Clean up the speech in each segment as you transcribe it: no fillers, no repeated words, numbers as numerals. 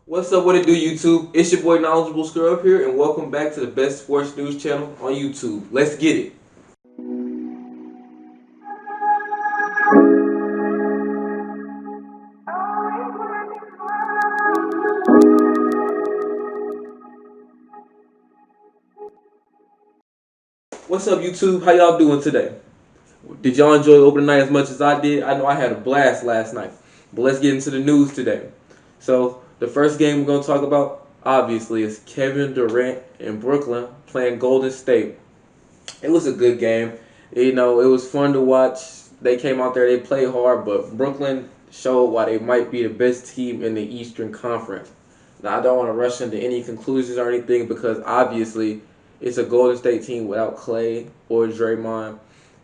What's up, what it do, YouTube? It's your boy Knowledgeable Scrub here, and welcome back to the best sports news channel on YouTube. Let's get it. What's up, YouTube? How y'all doing today? Did y'all enjoy opening night as much as I did? I know I had a blast last night. But let's get into the news today. So, the first game we're going to talk about, obviously, is Kevin Durant in Brooklyn playing Golden State. It was a good game. It was fun to watch. They came out there, they played hard, but Brooklyn showed why they might be the best team in the Eastern Conference. Now, I don't want to rush into any conclusions or anything because obviously it's a Golden State team without Clay or Draymond,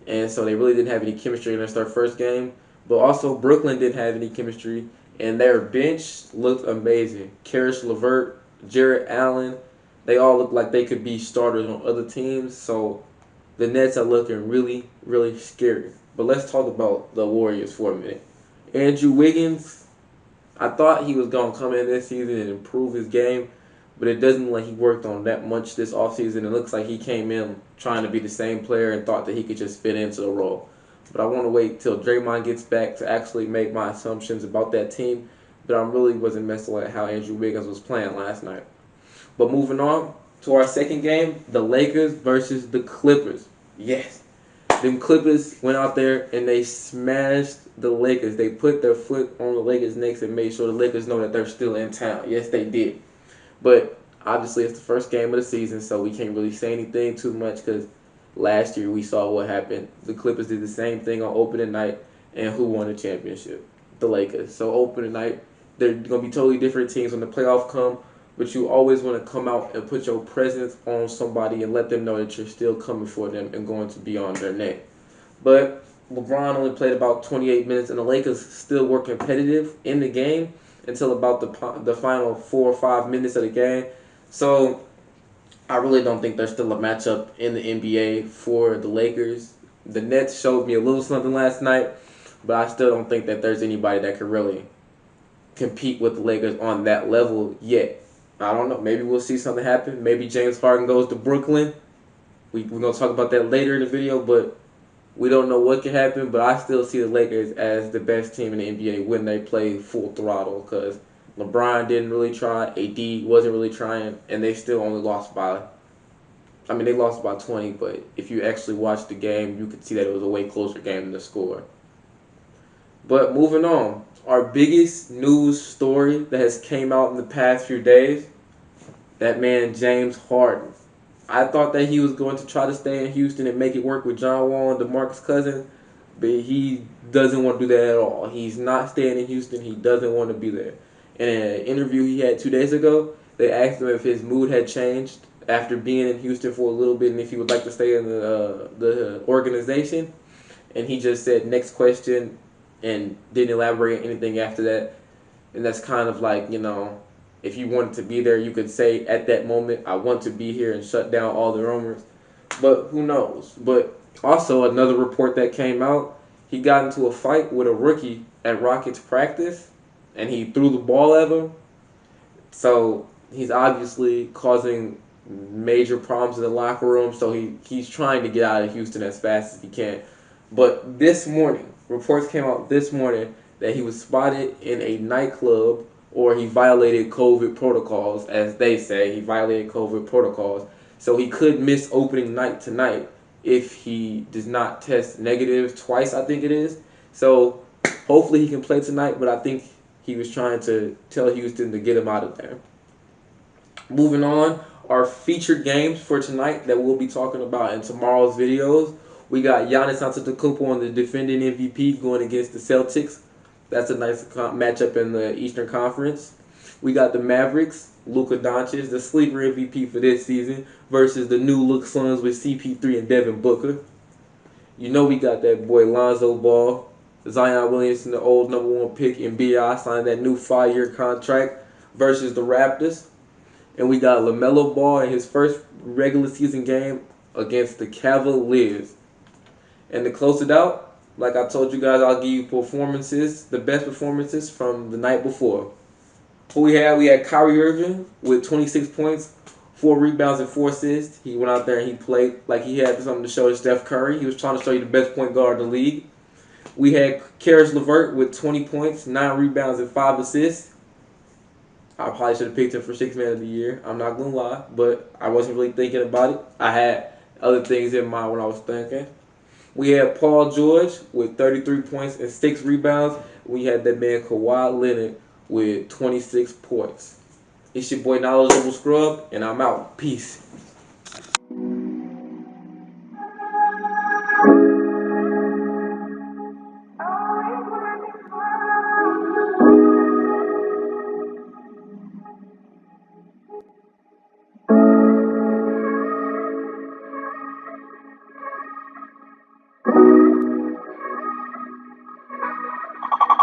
and so they really didn't have any chemistry against their first game. But also, Brooklyn didn't have any chemistry, and their bench looked amazing. Karis LeVert, Jarrett Allen, they all look like they could be starters on other teams. So the Nets are looking really, really scary. But let's talk about the Warriors for a minute. Andrew Wiggins, I thought he was going to come in this season and improve his game, but it doesn't look like he worked on that much this offseason. It looks like he came in trying to be the same player and thought that he could just fit into the role. But I want to wait till Draymond gets back to actually make my assumptions about that team. But I really wasn't messing with how Andrew Wiggins was playing last night. But moving on to our second game, the Lakers versus the Clippers. Yes. Them Clippers went out there and they smashed the Lakers. They put their foot on the Lakers' necks and made sure the Lakers know that they're still in town. Yes, they did. But obviously, it's the first game of the season, so we can't really say anything too much because last year we saw what happened. The Clippers did the same thing on opening night, and who won the championship? The Lakers. So opening night, they're going to be totally different teams when the playoff come, but you always want to come out and put your presence on somebody and let them know that you're still coming for them and going to be on their neck. But LeBron only played about 28 minutes, and the Lakers still were competitive in the game until about the final 4 or 5 minutes of the game. So I really don't think there's still a matchup in the NBA for the Lakers. The Nets showed me a little something last night, but I still don't think that there's anybody that could really compete with the Lakers on that level yet. I don't know. Maybe we'll see something happen. Maybe James Harden goes to Brooklyn. We're going to talk about that later in the video, but we don't know what can happen. But I still see the Lakers as the best team in the NBA when they play full throttle because LeBron didn't really try, AD wasn't really trying, and they still only lost by, they lost by 20, but if you actually watched the game, you could see that it was a way closer game than the score. But moving on, our biggest news story that has came out in the past few days, that man James Harden. I thought that he was going to try to stay in Houston and make it work with John Wall and DeMarcus Cousins, but he doesn't want to do that at all. He's not staying in Houston. He doesn't want to be there. In an interview he had 2 days ago, they asked him if his mood had changed after being in Houston for a little bit and if he would like to stay in the organization. And he just said, next question, and didn't elaborate anything after that. And that's kind of like, if you wanted to be there, you could say at that moment, I want to be here and shut down all the rumors. But who knows? But also, another report that came out, he got into a fight with a rookie at Rockets practice, and he threw the ball at him. So he's obviously causing major problems in the locker room. So he's trying to get out of Houston as fast as he can. But this morning, reports came out this morning that he was spotted in a nightclub or he violated COVID protocols, as they say. He violated COVID protocols. So he could miss opening night tonight if he does not test negative twice, I think it is. So hopefully he can play tonight, but I think he was trying to tell Houston to get him out of there. Moving on, our featured games for tonight that we'll be talking about in tomorrow's videos. We got Giannis Antetokounmpo on the defending MVP going against the Celtics. That's a nice matchup in the Eastern Conference. We got the Mavericks, Luka Doncic, the sleeper MVP for this season, versus the new look Suns with CP3 and Devin Booker. You know we got that boy Lonzo Ball, Zion Williamson, the old #1 pick, and B.I. signed that new 5-year contract versus the Raptors. And we got LaMelo Ball in his first regular season game against the Cavaliers. And to close it out, like I told you guys, I'll give you performances, the best performances from the night before. Who we had? We had Kyrie Irving with 26 points, 4 rebounds, and 4 assists. He went out there and he played like he had something to show to Steph Curry. He was trying to show you the best point guard in the league. We had Karis LeVert with 20 points, 9 rebounds, and 5 assists. I probably should have picked him for six man of the year. I'm not gonna lie, but I wasn't really thinking about it. I had other things in mind when I was thinking. We had Paul George with 33 points and 6 rebounds. We had that man Kawhi Leonard with 26 points. It's your boy Knowledgeable Scrub, and I'm out. Peace.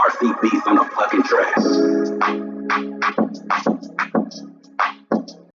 RCB's on the fucking trash.